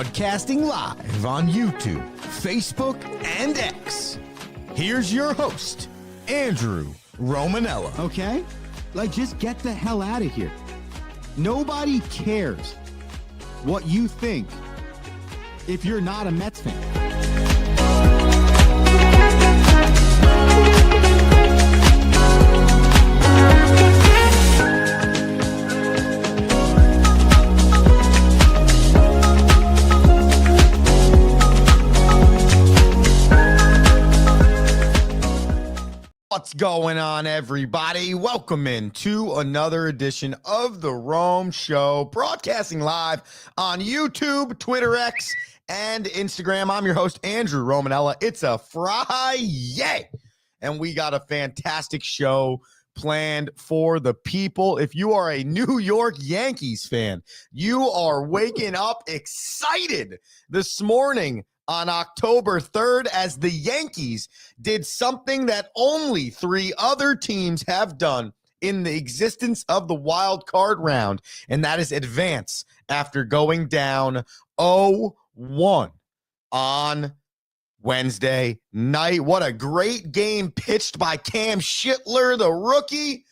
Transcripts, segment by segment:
Broadcasting live on YouTube, Facebook, and X. Here's your host, Andrew Romanella. Okay? Like, just get the hell out of here. Nobody cares what you think if you're not a Mets fan. What's going on, everybody? Welcome into another edition of The Rome Show, broadcasting live on YouTube, Twitter, X, and Instagram. I'm your host, Andrew Romanella. It's a Friday, and we got a fantastic show planned for the people. If you are a New York Yankees fan, you are waking up excited this morning on October 3rd, as the Yankees did something that only three other teams have done in the existence of the wild card round, and that is advance after going down 0-1 on Wednesday night. What a great game pitched by Cam Schittler, the rookie.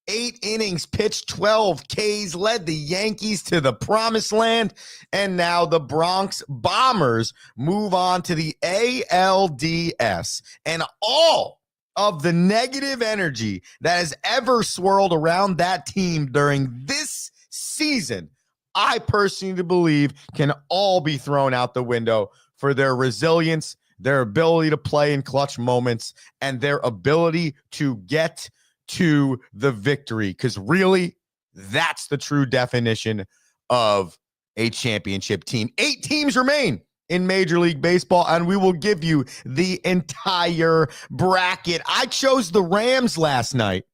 8 innings pitched, 12 Ks, led the Yankees to the promised land, and now the Bronx Bombers move on to the ALDS. And all of the negative energy that has ever swirled around that team during this season, I personally believe can all be thrown out the window for their resilience, their ability to play in clutch moments, and their ability to get to the victory, because really, that's the true definition of a championship team. 8 teams remain in Major League Baseball, and we will give you the entire bracket. I chose the Rams last night,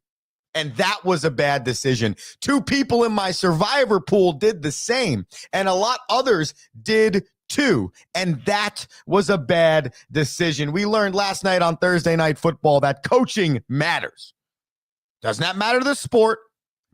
and that was a bad decision. 2 people in my survivor pool did the same, and a lot others did too, and that was a bad decision. We learned last night on Thursday Night Football that coaching matters. Does not matter the sport.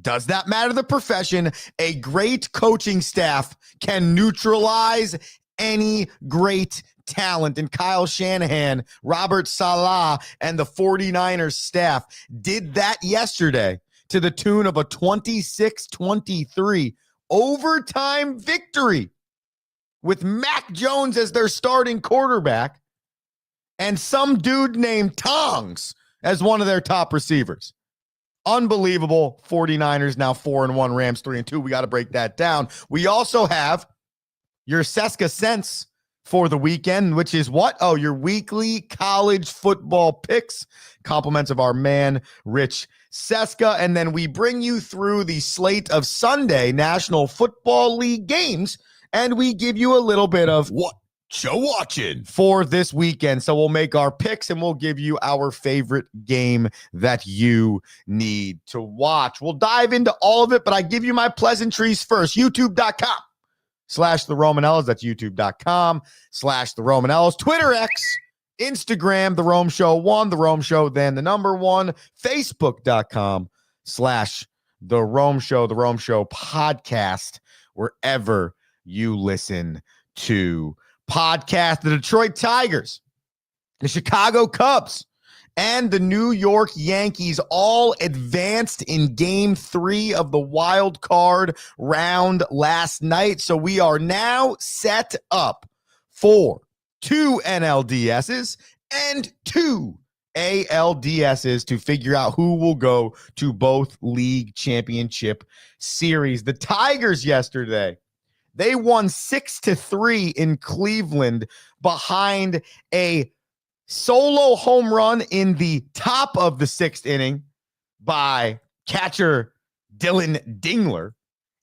Does not matter the profession. A great coaching staff can neutralize any great talent. And Kyle Shanahan, Robert Saleh, and the 49ers staff did that yesterday to the tune of a 26-23 overtime victory with Mac Jones as their starting quarterback and some dude named Tongs as one of their top receivers. Unbelievable. 49ers now 4-1, Rams 3-2. We got to break that down. We also have your Seska Sense for the weekend, which is what? Oh, your weekly college football picks. Compliments of our man, Rich Seska. And then we bring you through the slate of Sunday National Football League games, and we give you a little bit of what show watching for this weekend. So we'll make our picks and we'll give you our favorite game that you need to watch. We'll dive into all of it, but I give you my pleasantries first. YouTube.com/The Romanellas. That's YouTube.com/The Romanellas. Twitter, X, Instagram, The Rome Show 1, The Rome Show, then the number 1. Facebook.com/The Rome Show, The Rome Show podcast, wherever you listen to podcast. The Detroit Tigers, the Chicago Cubs, and the New York Yankees all advanced in game 3 of the wild card round last night. So we are now set up for 2 NLDSs and 2 ALDSs to figure out who will go to both league championship series. The Tigers yesterday, they won 6-3 in Cleveland behind a solo home run in the top of the 6th inning by catcher Dylan Dingler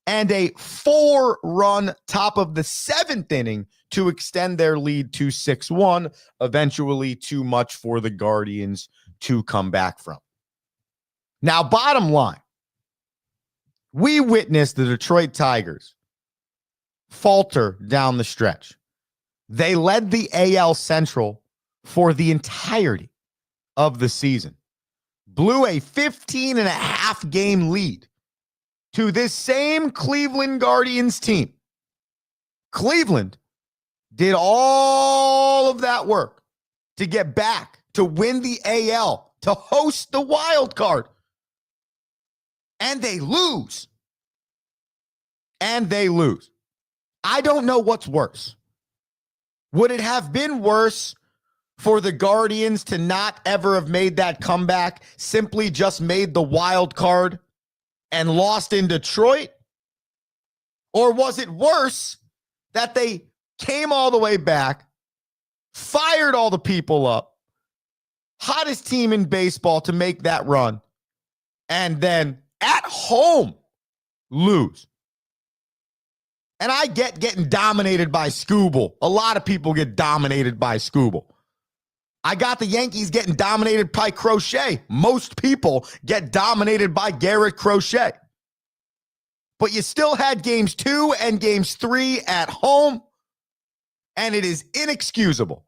and a 4-run top of the 7th inning to extend their lead to 6-1, eventually too much for the Guardians to come back from. Now, bottom line, we witnessed the Detroit Tigers falter down the stretch. They led the AL Central for the entirety of the season, blew a 15.5 game lead to this same Cleveland Guardians team. Cleveland did all of that work to get back, to win the AL, to host the wild card. And they lose. And they lose. I don't know what's worse. Would it have been worse for the Guardians to not ever have made that comeback, simply just made the wild card and lost in Detroit? Or was it worse that they came all the way back, fired all the people up, hottest team in baseball to make that run, and then at home lose? And I get getting dominated by Scooble. A lot of people get dominated by Scooble. I got the Yankees getting dominated by Crochet. Most people get dominated by Garrett Crochet. But you still had games 2 and games 3 at home, and it is inexcusable.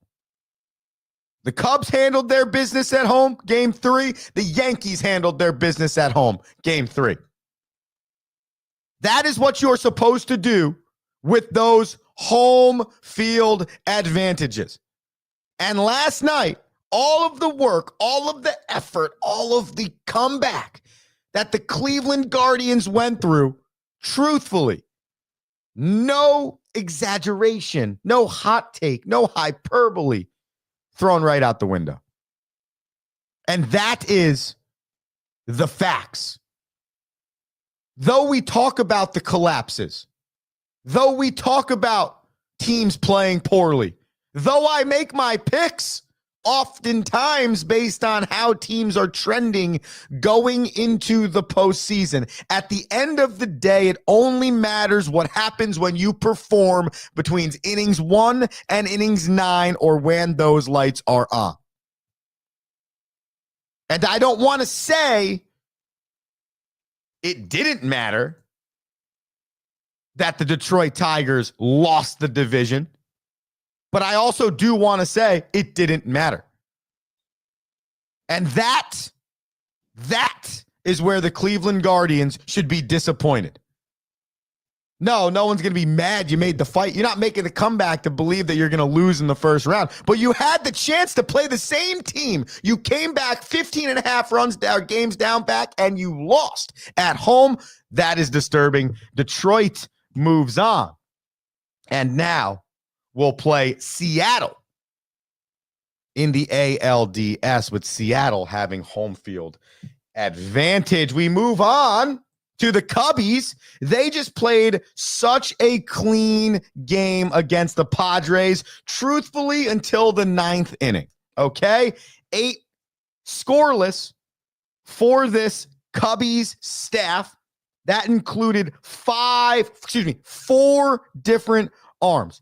The Cubs handled their business at home, game 3. The Yankees handled their business at home, game 3. That is what you're supposed to do with those home field advantages. And last night, all of the work, all of the effort, all of the comeback that the Cleveland Guardians went through, truthfully, no exaggeration, no hot take, no hyperbole, thrown right out the window. And that is the facts. Though we talk about the collapses, though we talk about teams playing poorly, though I make my picks oftentimes based on how teams are trending going into the postseason, at the end of the day, it only matters what happens when you perform between innings 1 and innings 9, or when those lights are on. And I don't want to say it didn't matter that the Detroit Tigers lost the division, but I also do want to say it didn't matter. And that is where the Cleveland Guardians should be disappointed. No one's going to be mad you made the fight. You're not making the comeback to believe that you're going to lose in the first round. But you had the chance to play the same team. You came back 15 and a half runs down, games down back, and you lost at home. That is disturbing. Detroit moves on. And now we'll play Seattle in the ALDS, with Seattle having home field advantage. We move on to the Cubbies. They just played such a clean game against the Padres, truthfully, until the 9th inning. Okay? 8 scoreless for this Cubbies staff. That included 4 different arms.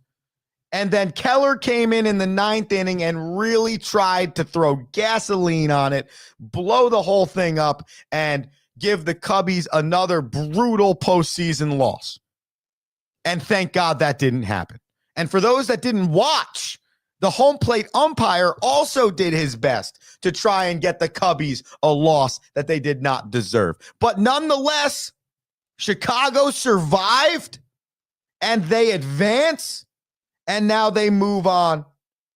And then Keller came in the 9th inning and really tried to throw gasoline on it, blow the whole thing up, and give the Cubbies another brutal postseason loss. And thank God that didn't happen. And for those that didn't watch, the home plate umpire also did his best to try and get the Cubbies a loss that they did not deserve. But nonetheless, Chicago survived, and they advance, and now they move on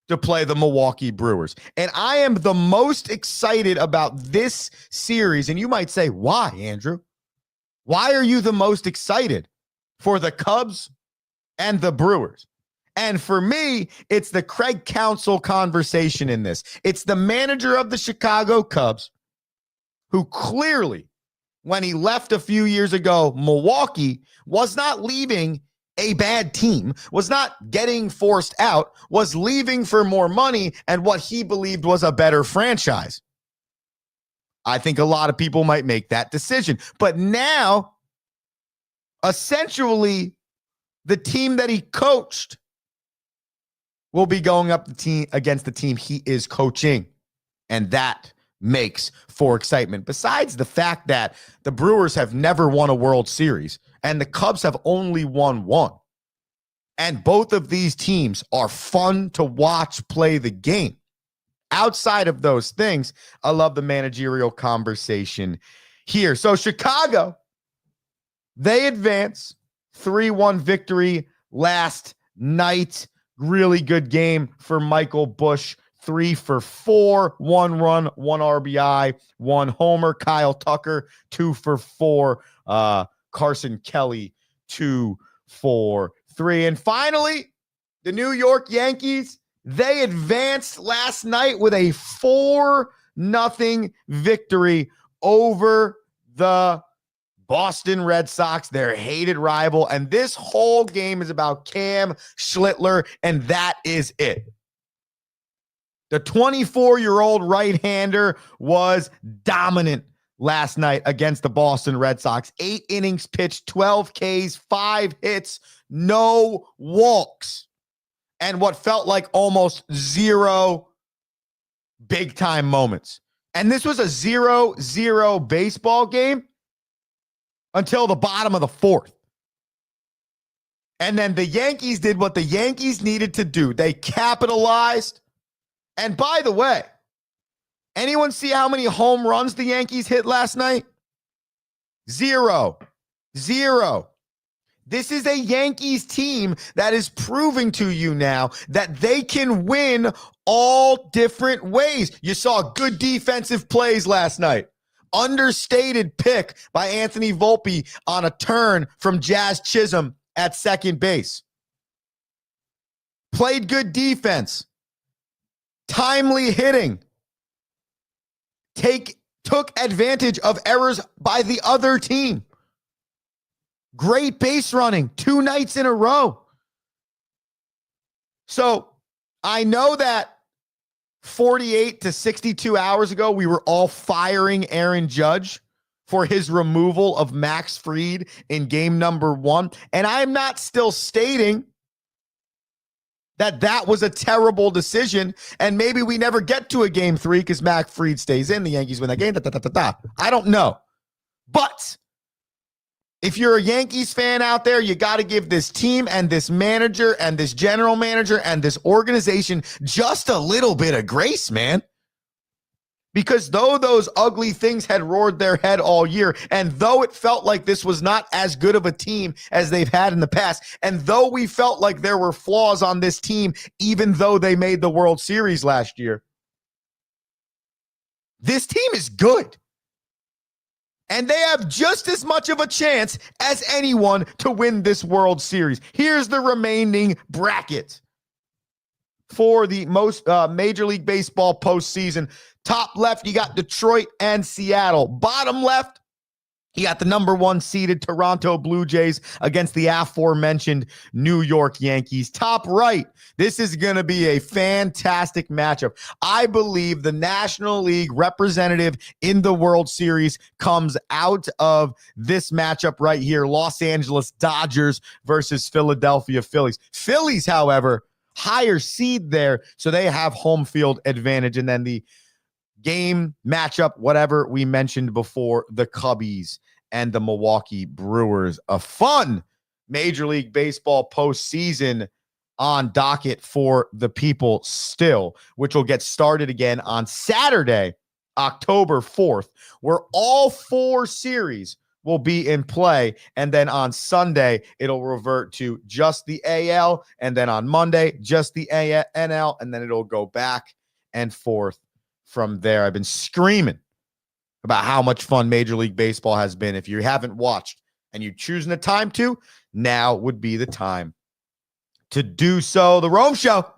to play the Milwaukee Brewers. And I am the most excited about this series. And you might say, why, Andrew? Why are you the most excited for the Cubs and the Brewers? And for me, it's the Craig Counsell conversation in this. It's the manager of the Chicago Cubs who clearly, when he left a few years ago, Milwaukee, was not leaving a bad team, was not getting forced out, was leaving for more money and what he believed was a better franchise. I think a lot of people might make that decision. But now, essentially, the team that he coached will be going up against the team he is coaching. And that makes for excitement. Besides the fact that the Brewers have never won a World Series and the Cubs have only won one. And both of these teams are fun to watch play the game. Outside of those things, I love the managerial conversation here. So Chicago, they advance 3-1 victory last night Really good game for Michael Bush. 3 for 4, 1 run, 1 RBI, 1 homer. Kyle Tucker, 2 for 4. Carson Kelly, 2 for 3. And finally, the New York Yankees, they advanced last night with a 4-0 victory over the Boston Red Sox, their hated rival. And this whole game is about Cam Schlittler, and that is it. The 24-year-old right-hander was dominant last night against the Boston Red Sox. 8 innings pitched, 12 Ks, 5 hits, no walks, and what felt like almost 0 big-time moments. And this was a 0-0 baseball game until the bottom of the 4th. And then the Yankees did what the Yankees needed to do. They capitalized. And by the way, anyone see how many home runs the Yankees hit last night? 0. This is a Yankees team that is proving to you now that they can win all different ways. You saw good defensive plays last night. Understated pick by Anthony Volpe on a turn from Jazz Chisholm at second base. Played good defense. Timely hitting. Took advantage of errors by the other team. Great base running 2 nights in a row. So I know that 48 to 62 hours ago, we were all firing Aaron Judge for his removal of Max Fried in game number 1. And I'm not still stating that was a terrible decision, and maybe we never get to a game 3 because Max Fried stays in, the Yankees win that game. I don't know. But if you're a Yankees fan out there, you got to give this team and this manager and this general manager and this organization just a little bit of grace, man. Because though those ugly things had roared their head all year, and though it felt like this was not as good of a team as they've had in the past, and though we felt like there were flaws on this team, even though they made the World Series last year, this team is good. And they have just as much of a chance as anyone to win this World Series. Here's the remaining bracket for the most Major League Baseball postseason. Top left, you got Detroit and Seattle. Bottom left, you got the number 1 seeded Toronto Blue Jays against the aforementioned New York Yankees. Top right, this is going to be a fantastic matchup. I believe the National League representative in the World Series comes out of this matchup right here. Los Angeles Dodgers versus Philadelphia Phillies. Phillies, however, higher seed there, so they have home field advantage. And then the game matchup, whatever we mentioned before, the Cubbies and the Milwaukee Brewers. A fun Major League Baseball postseason on docket for the people still, which will get started again on Saturday, October 4th, where all 4 series will be in play. And then on Sunday, it'll revert to just the AL. And then on Monday, just the NL. And then it'll go back and forth from there. I've been screaming about how much fun Major League Baseball has been. If you haven't watched and you're choosing the time to, now would be the time to do so. The Rome Show,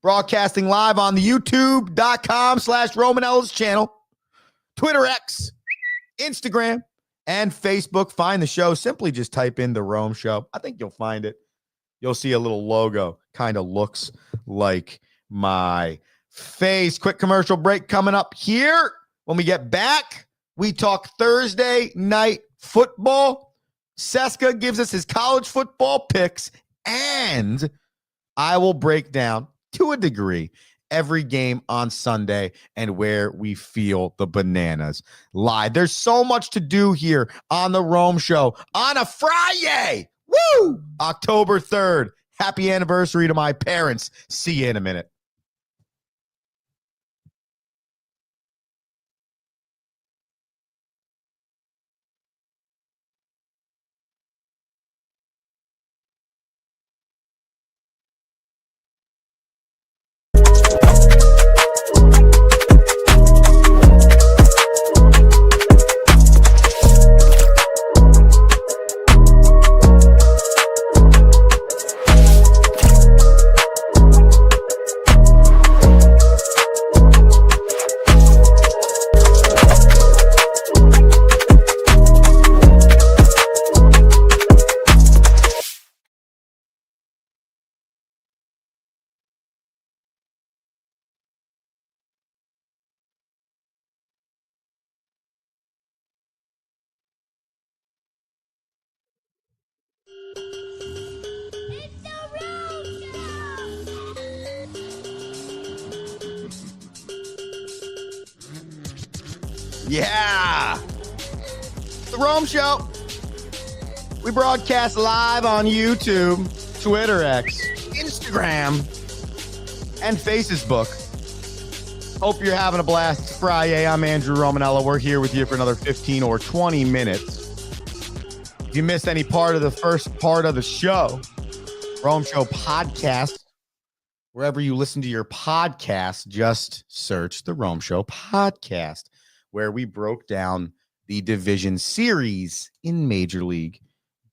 broadcasting live on the youtube.com/Romanella's channel, Twitter X, Instagram, and Facebook. Find the show. Simply just type in The Rome Show. I think you'll find it. You'll see a little logo. Kind of looks like my face. Quick commercial break coming up here. When we get back, we talk Thursday night football. Seska gives us his college football picks, and I will break down, to a degree, every game on Sunday and where we feel the bananas lie. There's so much to do here on the Rome Show on a Friday. Woo! October 3rd. Happy anniversary to my parents. See you in a minute. Yeah. The Rome Show. We broadcast live on YouTube, Twitter X, Instagram, and Facebook. Hope you're having a blast. It's Friday. I'm Andrew Romanella. We're here with you for another 15 or 20 minutes. If you missed any part of the first part of the show, Rome Show podcast, wherever you listen to your podcast, just search the Rome Show podcast, where we broke down the division series in Major League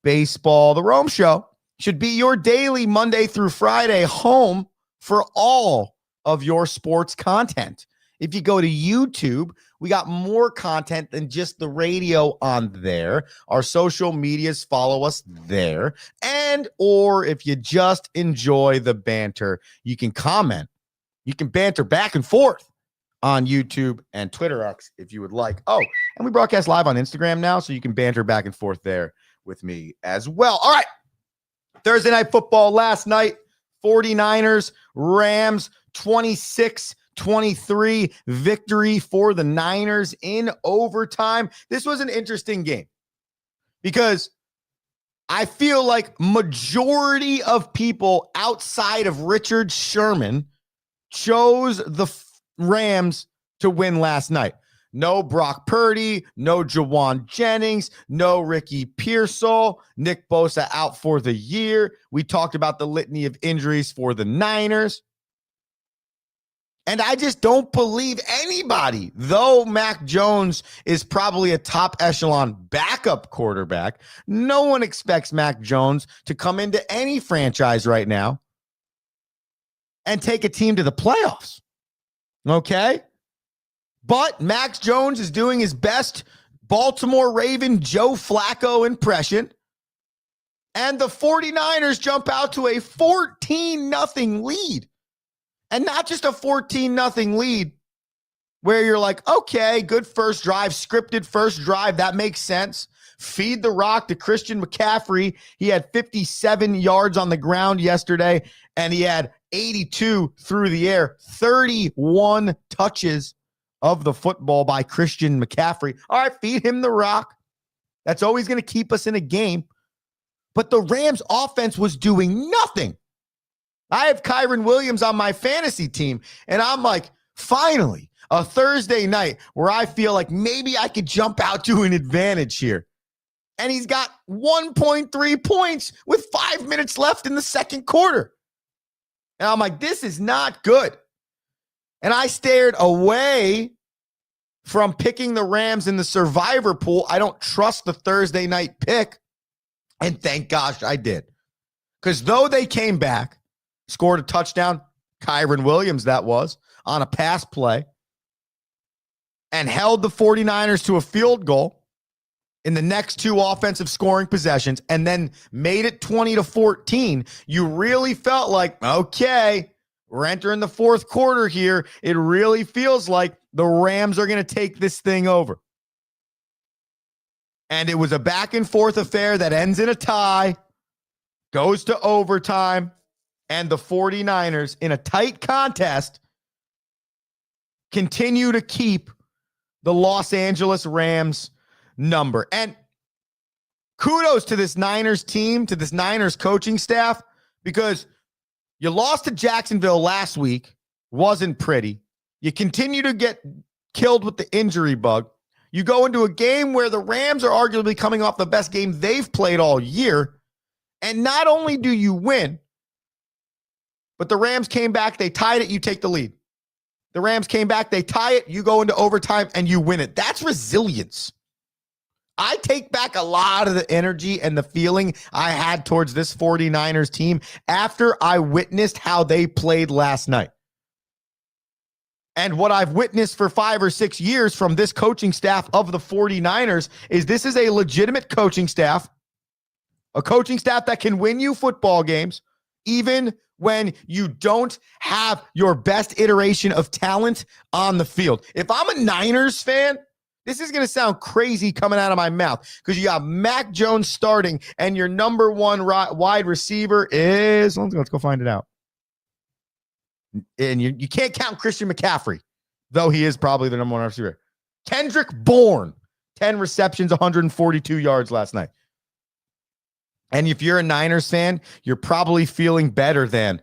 Baseball. The Rome Show should be your daily Monday through Friday home for all of your sports content. If you go to YouTube, we got more content than just the radio on there. Our social medias, follow us there. And or if you just enjoy the banter, you can comment. You can banter back and forth on YouTube and Twitter X if you would like. Oh, and we broadcast live on Instagram now, so you can banter back and forth there with me as well. All right. Thursday night football last night, 49ers, Rams, 26-23 victory for the Niners in overtime. This was an interesting game because I feel like majority of people outside of Richard Sherman chose the Rams to win last night. No Brock Purdy, no Jawan Jennings, no Ricky Pearsall, Nick Bosa out for the year. We talked about the litany of injuries for the Niners. And I just don't believe anybody, though Mac Jones is probably a top echelon backup quarterback. No one expects Mac Jones to come into any franchise right now and take a team to the playoffs. Okay? But Mac Jones is doing his best Baltimore Raven Joe Flacco impression. And the 49ers jump out to a 14-0 lead. And not just a 14-0 lead where you're like, okay, good first drive, scripted first drive. That makes sense. Feed the rock to Christian McCaffrey. He had 57 yards on the ground yesterday, and he had 82 through the air, 31 touches of the football by Christian McCaffrey. All right, feed him the rock. That's always going to keep us in a game. But the Rams offense was doing nothing. I have Kyron Williams on my fantasy team, and I'm like, finally, a Thursday night where I feel like maybe I could jump out to an advantage here. And he's got 1.3 points with 5 minutes left in the second quarter. And I'm like, this is not good. And I stared away from picking the Rams in the survivor pool. I don't trust the Thursday night pick. And thank gosh I did. Because though they came back, scored a touchdown, Kyron Williams that was, on a pass play, and held the 49ers to a field goal in the next two offensive scoring possessions, and then made it 20-14, you really felt like, okay, we're entering the fourth quarter here. It really feels like the Rams are going to take this thing over. And it was a back and forth affair that ends in a tie, goes to overtime, and the 49ers, in a tight contest, continue to keep the Los Angeles Rams number. And kudos to this Niners team, to this Niners coaching staff, because you lost to Jacksonville last week. Wasn't pretty. You continue to get killed with the injury bug. You go into a game where the Rams are arguably coming off the best game they've played all year. And not only do you win, but the Rams came back, they tied it, you take the lead. The Rams came back, they tie it, you go into overtime, and you win it. That's resilience. I take back a lot of the energy and the feeling I had towards this 49ers team after I witnessed how they played last night. And what I've witnessed for 5 or 6 years from this coaching staff of the 49ers is this is a legitimate coaching staff, a coaching staff that can win you football games, even when you don't have your best iteration of talent on the field. If I'm a Niners fan, this is going to sound crazy coming out of my mouth because you got Mac Jones starting and your number one wide receiver is, let's go find it out. And you can't count Christian McCaffrey, though he is probably the number one receiver. Kendrick Bourne, 10 receptions, 142 yards last night. And if you're a Niners fan, you're probably feeling better than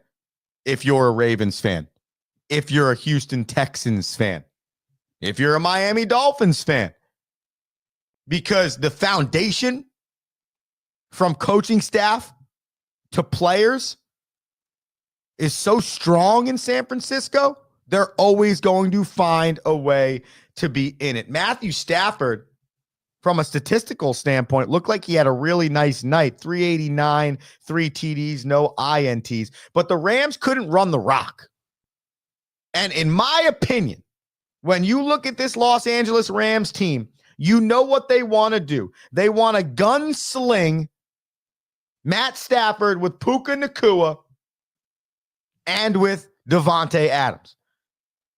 if you're a Ravens fan, if you're a Houston Texans fan, if you're a Miami Dolphins fan, because the foundation from coaching staff to players is so strong in San Francisco, they're always going to find a way to be in it. Matthew Stafford, from a statistical standpoint, looked like he had a really nice night. 389, 3 TDs, no INTs. But the Rams couldn't run the rock. And in my opinion, when you look at this Los Angeles Rams team, you know what they want to do. They want to gunsling Matt Stafford with Puka Nacua and with Devontae Adams.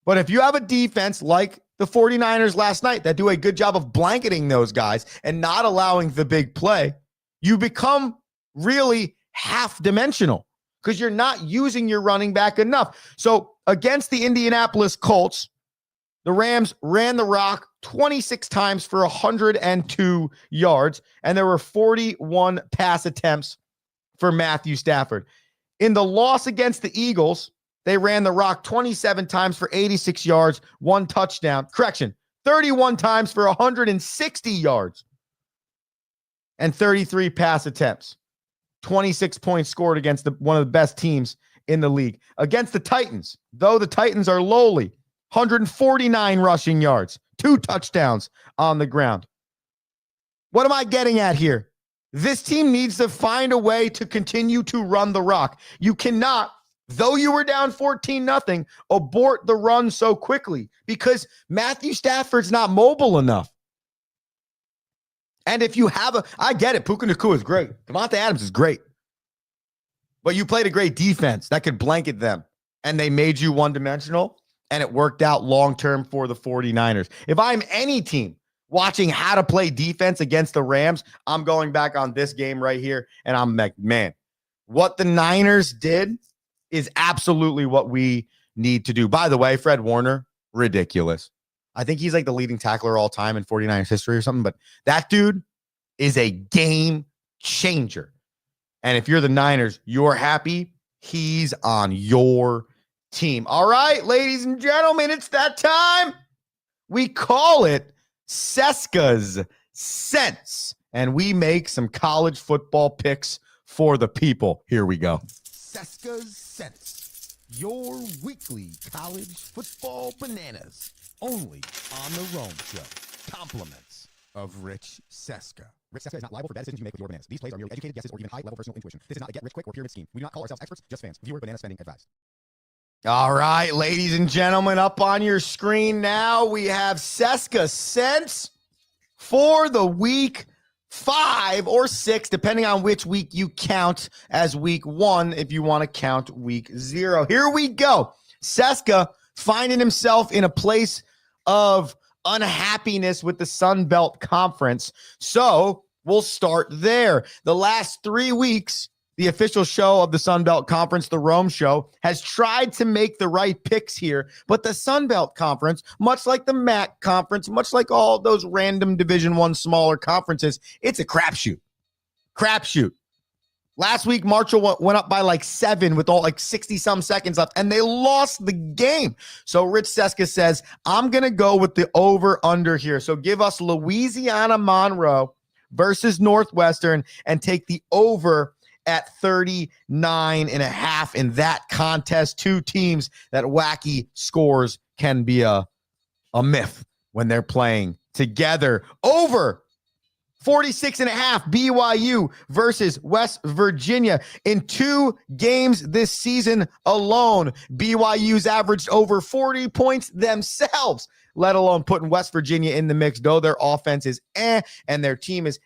But if you have a defense like the 49ers last night that do a good job of blanketing those guys and not allowing the big play, you become really half-dimensional because you're not using your running back enough. So against the Indianapolis Colts, the Rams ran the rock 26 times for 102 yards, and there were 41 pass attempts for Matthew Stafford. In the loss against the Eagles, they ran the rock 27 times for 86 yards, 1 touchdown. 31 times for 160 yards and 33 pass attempts. 26 points scored against one of the best teams in the league. Against the Titans, though the Titans are lowly, 149 rushing yards, 2 touchdowns on the ground. What am I getting at here? This team needs to find a way to continue to run the rock. You cannot, though you were down 14-0, abort the run so quickly because Matthew Stafford's not mobile enough. And if you have I get it, Puka Nacua is great. Devontae Adams is great. But you played a great defense that could blanket them. And they made you one-dimensional, and it worked out long-term for the 49ers. If I'm any team watching how to play defense against the Rams, I'm going back on this game right here, and I'm like, man, what the Niners did is absolutely what we need to do. By the way, Fred Warner, ridiculous. I think he's like the leading tackler all time in 49ers history or something, but that dude is a game changer. And if you're the Niners, you're happy he's on your team. All right, ladies and gentlemen, it's that time. We call it Seska's Sense, and we make some college football picks for the people. Here we go. Seska's Sense, your weekly college football bananas, only on the Rome Show. Compliments of Rich Seska. Rich Seska is not liable for bad decisions you make with your bananas. These plays are merely educated guesses or even high-level personal intuition. This is not a get-rich-quick or pyramid scheme. We do not call ourselves experts, just fans. Viewer banana spending advised. All right, ladies and gentlemen, up on your screen now, we have Seska Sense for the week 5 or 6, depending on which week you count as week 1, if you want to count week 0. Here we go. Seska finding himself in a place of unhappiness with the Sun Belt Conference. So we'll start there. The last 3 weeks, the official show of the Sun Belt Conference, the Rome Show, has tried to make the right picks here, but the Sun Belt Conference, much like the MAC Conference, much like all those random Division I smaller conferences, it's a crapshoot. Crapshoot. Last week, Marshall went up by like 7 with all like 60-some seconds left, and they lost the game. So Rich Seska says, I'm going to go with the over-under here. So give us Louisiana Monroe versus Northwestern and take the over at 39.5 in that contest. 2 teams that wacky scores can be a myth when they're playing together. Over 46.5 BYU versus West Virginia. In 2 games this season alone, BYU's averaged over 40 points themselves, let alone putting West Virginia in the mix, though their offense is and their team is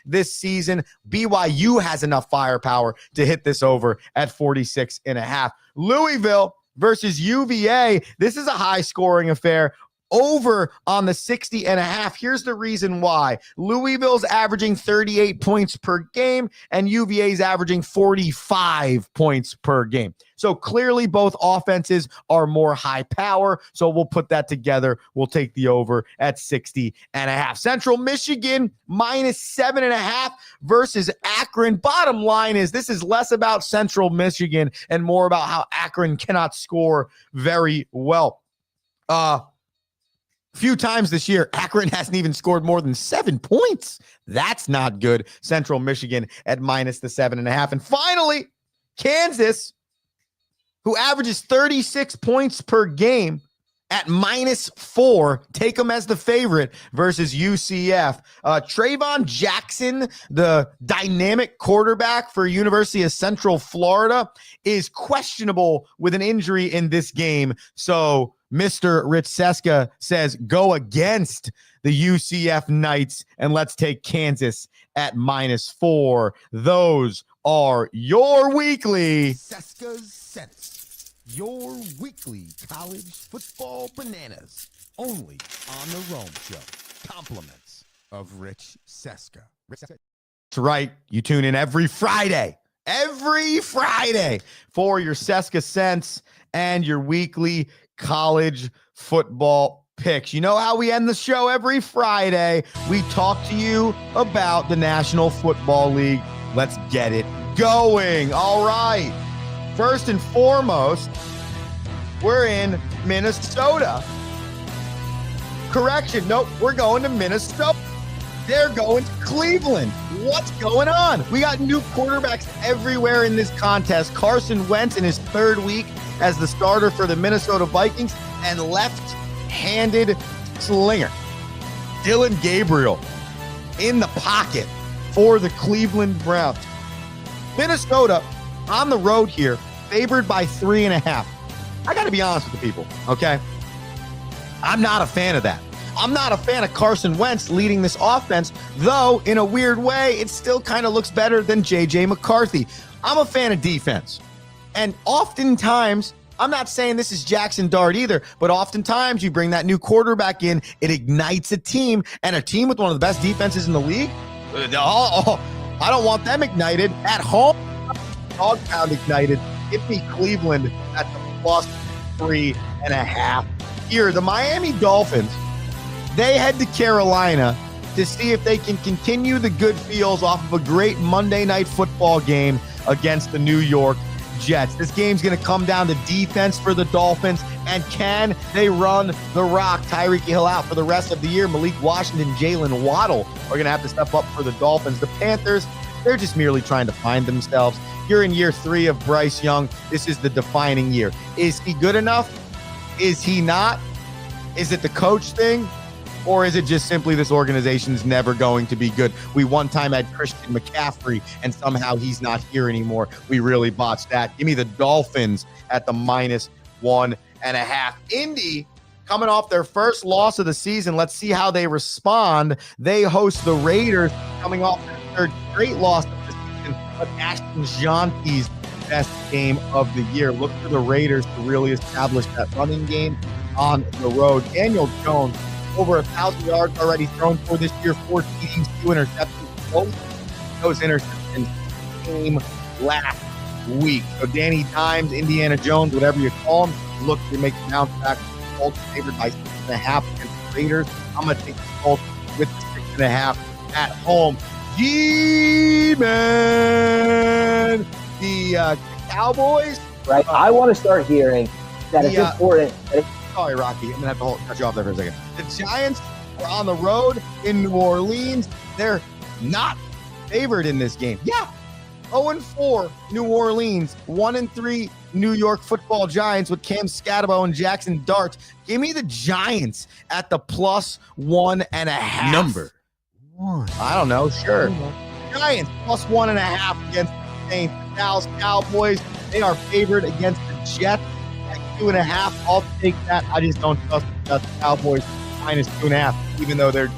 this season. BYU has enough firepower to hit this over at 46.5. Louisville versus UVA. This is a high-scoring affair. over on the 60.5. Here's the reason why. Louisville's averaging 38 points per game, and UVA's averaging 45 points per game. So clearly both offenses are more high power. So we'll put that together. We'll take the over at 60.5. Central Michigan minus 7.5 versus Akron. Bottom line is this is less about Central Michigan and more about how Akron cannot score very well. Few times this year, Akron hasn't even scored more than 7 points. That's not good. Central Michigan at minus the 7.5. And finally, Kansas, who averages 36 points per game at -4. Take them as the favorite versus UCF. Trayvon Jackson, the dynamic quarterback for University of Central Florida, is questionable with an injury in this game. So Mr. Rich Seska says go against the UCF Knights, and let's take Kansas at -4. Those are your weekly Seska's Sense, your weekly college football bananas, only on the Rome Show. Compliments of Rich Seska. That's right. You tune in every Friday for your Seska Sense and your weekly college football picks. You know how we end the show every Friday? We talk to you about the National Football League. Let's get it going. All right. First and foremost, we're in Minnesota. Correction. Nope. We're going to Minnesota. They're going to Cleveland. What's going on? We got new quarterbacks everywhere in this contest. Carson Wentz in his third week as the starter for the Minnesota Vikings, and left-handed slinger Dylan Gabriel in the pocket for the Cleveland Browns. Minnesota on the road here, favored by 3.5. I got to be honest with the people, okay? I'm not a fan of that. I'm not a fan of Carson Wentz leading this offense, though in a weird way, it still kind of looks better than J.J. McCarthy. I'm a fan of defense. And oftentimes, I'm not saying this is Jackson Dart either, but oftentimes you bring that new quarterback in, it ignites a team, and a team with one of the best defenses in the league, I don't want them ignited at home. Dog pound ignited. Give me Cleveland at the +3.5. Here, the Miami Dolphins, they head to Carolina to see if they can continue the good feels off of a great Monday Night Football game against the New York Jets. This game's going to come down to defense for the Dolphins, and can they run the rock? Tyreek Hill out for the rest of the year. Malik Washington, Jalen Waddle are going to have to step up for the Dolphins. The Panthers, they're just merely trying to find themselves. You're in year 3 of Bryce Young. This is the defining year. Is he good enough? Is he not? Is it the coach thing? Or is it just simply this organization is never going to be good? We one time had Christian McCaffrey, and somehow he's not here anymore. We really botched that. Give me the Dolphins at the -1.5. Indy, coming off their first loss of the season. Let's see how they respond. They host the Raiders, coming off their third straight loss of the season, but Ashton Jante's best game of the year. Look for the Raiders to really establish that running game on the road. Daniel Jones, over 1,000 yards already thrown for this year, 4 TDs, 2 interceptions. Both those interceptions came last week. So Danny Dimes, Indiana Jones, whatever you call him, look to make the bounce back. Colts favored by 6.5 against the Raiders. I'm going to take the Colts with the 6.5 at home. G-Man! The Cowboys. Right. I want to start hearing that it's important. Sorry, Rocky. I'm going to have to cut you off there for a second. The Giants are on the road in New Orleans. They're not favored in this game. Yeah. 0-4 New Orleans. 1-3 New York Football Giants with Cam Scatabo and Jackson Dart. Give me the Giants at the +1.5. Number 1. I don't know. Sure. Giants +1.5 against the Saints. The Dallas Cowboys, they are favored against the Jets. 2.5. I'll take that. I just don't trust the Cowboys -2.5, even though they're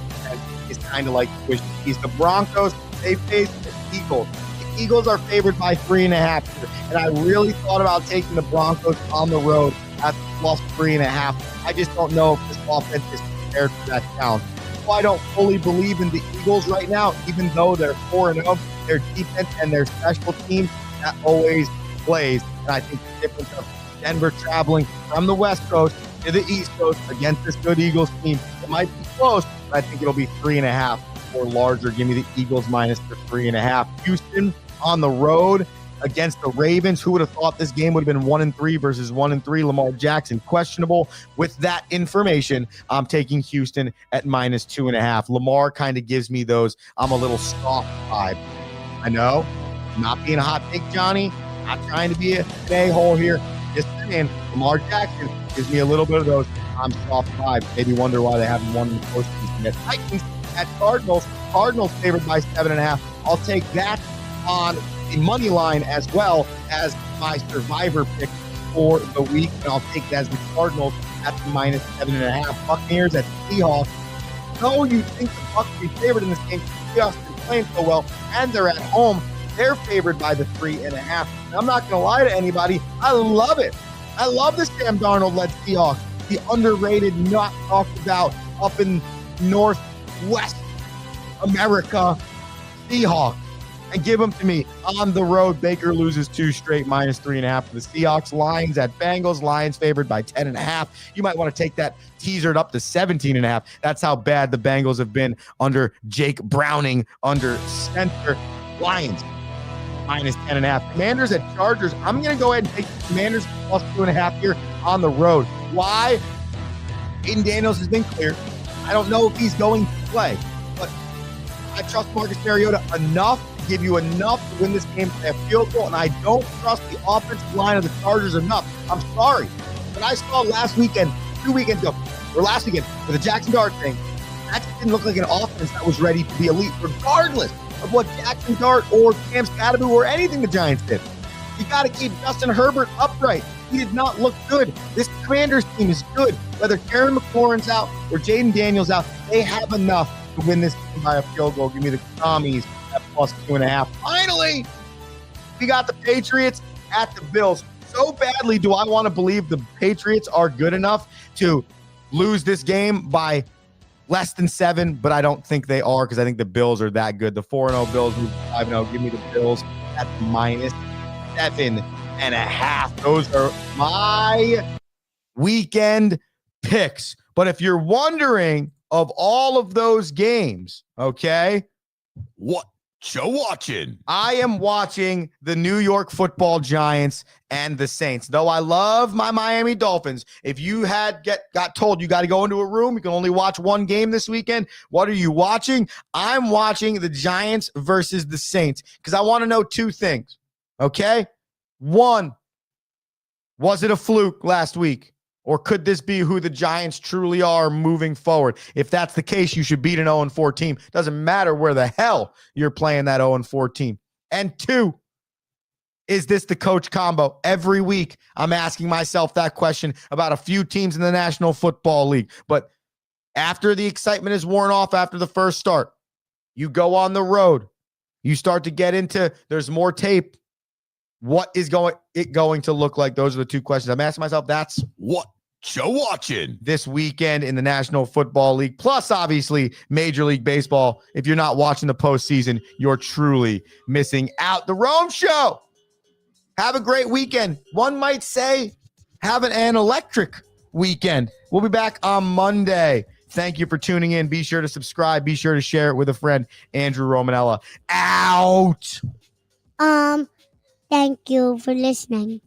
it's kind of like squish keys. The Broncos, they face the Eagles. The Eagles are favored by 3.5 here, and I really thought about taking the Broncos on the road at the plus 3.5. I just don't know if this offense is prepared for that challenge. So I don't fully believe in the Eagles right now, even though they're 4-0. Their defense and their special teams, that always plays. And I think the difference of Denver traveling from the West Coast to the East Coast against this good Eagles team, it might be close, but I think it'll be 3.5 or larger. Give me the Eagles minus the 3.5. Houston on the road against the Ravens. Who would have thought this game would have been 1-3 versus 1-3? Lamar Jackson questionable. With that information, I'm taking Houston at minus 2.5. Lamar kind of gives me those I'm a little soft vibe. I know, not being a hot take, Johnny. Not trying to be an a-hole here. Just saying, Lamar Jackson gives me a little bit of those I'm soft vibe. Maybe wonder why they haven't won in the postseason yet. Titans at Cardinals. Cardinals favored by 7.5. I'll take that on the money line as well as my survivor pick for the week. And I'll take that as the Cardinals at the minus 7.5. Buccaneers at Seahawks. No, you think the Bucs be favored in this game. The Seahawks have been playing so well, and they're at home. They're favored by the 3.5. And I'm not going to lie to anybody. I love it. I love the Sam Darnold-led Seahawks. The underrated, not talked about up in Northwest America Seahawks. And give them to me on the road. Baker loses 2 straight, minus 3.5 for the Seahawks. Lions at Bengals. Lions favored by 10.5. You might want to take that teasered up to 17.5. That's how bad the Bengals have been under Jake Browning under center. Lions minus 10.5. Commanders at Chargers. I'm going to go ahead and take the Commanders plus 2.5 here on the road. Why? Aiden Daniels has been cleared. I don't know if he's going to play, but I trust Marcus Mariota enough to give you enough to win this game by a field goal, and I don't trust the offensive line of the Chargers enough. I'm sorry. But I saw last weekend, 2 weekends ago, or last weekend, with the Jackson Dart thing, that just didn't look like an offense that was ready to be elite, regardless of what Jackson Dart or Cam Scadaboo or anything the Giants did. You got to keep Justin Herbert upright. He did not look good. This Commanders team is good. Whether Karen McLaurin's out or Jaden Daniels out, they have enough to win this game by a field goal. Give me the Commies at plus 2.5. Finally, we got the Patriots at the Bills. So badly do I want to believe the Patriots are good enough to lose this game by less than 7, but I don't think they are because I think the Bills are that good. The 4-0 Bills move to 5-0. Give me the Bills at minus 7.5. Those are my weekend picks. But if you're wondering of all of those games, okay, What you watching? I am watching the New York Football Giants and the Saints. Though I love my Miami Dolphins, if you got told you got to go into a room, you can only watch one game this weekend, what are you watching? I'm watching the Giants versus the Saints because I want to know 2 things, okay? 1, was it a fluke last week? Or could this be who the Giants truly are moving forward? If that's the case, you should beat an 0-4 team. Doesn't matter where the hell you're playing that 0-4 team. And 2, is this the coach combo? Every week, I'm asking myself that question about a few teams in the National Football League. But after the excitement is worn off after the first start, you go on the road. You start to get into, there's more tape. What is going to look like? Those are the 2 questions I'm asking myself. That's What you watching? this weekend in the National Football League, plus obviously Major League Baseball. If you're not watching the postseason, you're truly missing out. The Rome Show. Have a great weekend. One might say, have an electric weekend. We'll be back on Monday. Thank you for tuning in. Be sure to subscribe. Be sure to share it with a friend. Andrew Romanella out. Thank you for listening.